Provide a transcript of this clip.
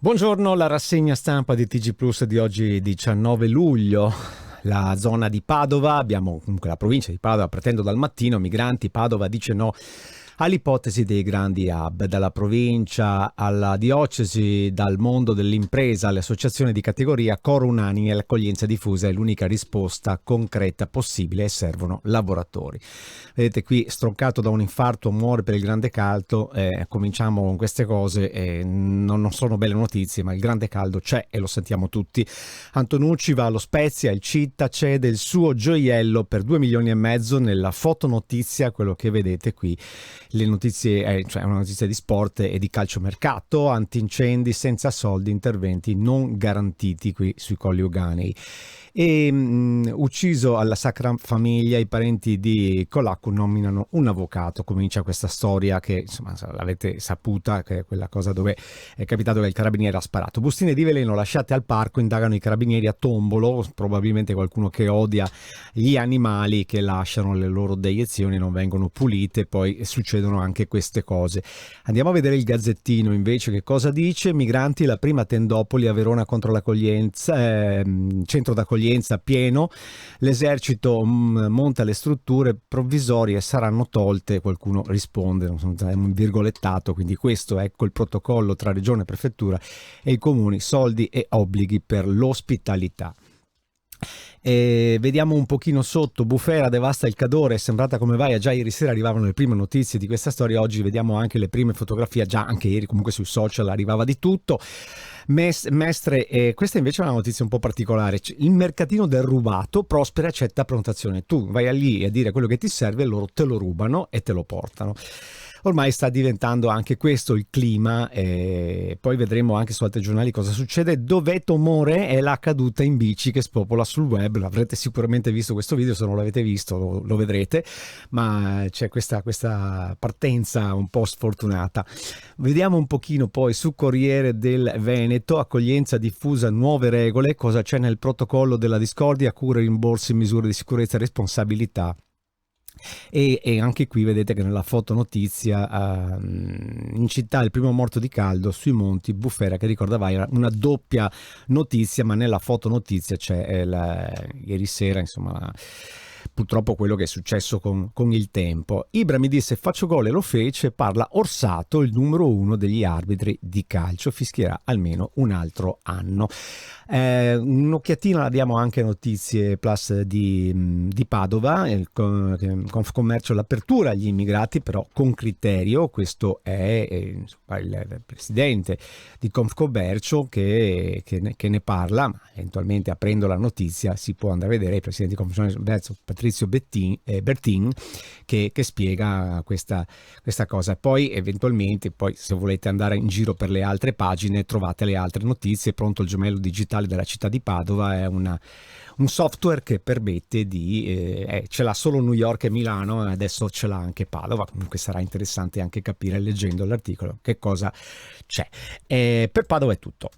Buongiorno, la rassegna stampa di TG Plus di oggi 19 luglio. La zona di Padova, abbiamo comunque la provincia di Padova, partendo dal mattino, migranti, Padova dice no all'ipotesi dei grandi hub, dalla provincia alla diocesi, dal mondo dell'impresa alle associazioni di categoria, coro unanime, l'accoglienza diffusa è l'unica risposta concreta possibile e servono lavoratori. Vedete qui, stroncato da un infarto, muore per il grande caldo. Cominciamo con queste cose, non sono belle notizie, ma il grande caldo c'è e lo sentiamo tutti. Antonucci va allo Spezia, il Citta cede il suo gioiello per 2,5 milioni nella fotonotizia, quello che vedete qui. Le notizie, cioè una notizia di sport e di calciomercato, antincendi senza soldi, interventi non garantiti qui sui Colli Euganei. Ucciso alla Sacra Famiglia, i parenti di Colacco nominano un avvocato. Comincia questa storia che insomma l'avete saputa, che è quella cosa dove è capitato che il carabiniere ha sparato. Bustine di veleno lasciate al parco, indagano i carabinieri a Tombolo, probabilmente qualcuno che odia gli animali che lasciano le loro deiezioni, non vengono pulite, poi succedono anche queste cose. Andiamo a vedere il Gazzettino invece, che cosa dice. Migranti, la prima tendopoli a Verona contro l'accoglienza, centro d'accoglienza pieno, l'esercito monta le strutture provvisorie, saranno tolte, qualcuno risponde, è un virgolettato, quindi questo ecco il protocollo tra regione, prefettura e i comuni, soldi e obblighi per l'ospitalità. Vediamo un pochino sotto. Bufera devasta il Cadore, è sembrata come vai. Già ieri sera arrivavano le prime notizie di questa storia, oggi vediamo anche le prime fotografie, già anche ieri comunque sui social arrivava di tutto. Mestre, questa invece è una notizia un po' particolare. Il mercatino del rubato prospera e accetta prenotazione. Tu vai lì a dire quello che ti serve e loro te lo rubano e te lo portano. Ormai sta diventando anche questo il clima, poi vedremo anche su altri giornali cosa succede. Doveto More è la caduta in bici che spopola sul web. L'avrete sicuramente visto questo video, se non l'avete visto lo vedrete, ma c'è questa partenza un po' sfortunata. Vediamo un pochino poi su Corriere del Veneto, accoglienza diffusa, nuove regole, cosa c'è nel protocollo della discordia, cure, rimborsi, misure di sicurezza e responsabilità. E anche qui vedete che nella fotonotizia in città il primo morto di caldo sui monti, Bufera, che ricordava era una doppia notizia, ma nella fotonotizia c'è ieri sera insomma purtroppo quello che è successo con il tempo. Ibra mi disse faccio gol e lo fece, parla Orsato, il numero 1 degli arbitri di calcio, fischierà almeno un altro anno. Un'occhiatina la diamo anche a Notizie Plus di Padova, il Confcommercio, l'apertura agli immigrati però con criterio. Questo è il presidente di Confcommercio che ne parla, ma eventualmente aprendo la notizia si può andare a vedere il presidente di Confcommercio Patrizio Bertin che spiega questa cosa. Poi eventualmente se volete andare in giro per le altre pagine trovate le altre notizie. Pronto il gemello digitale della città di Padova è un software che permette ce l'ha solo New York e Milano, adesso ce l'ha anche Padova. Comunque sarà interessante anche capire leggendo l'articolo che cosa c'è. Per Padova è tutto.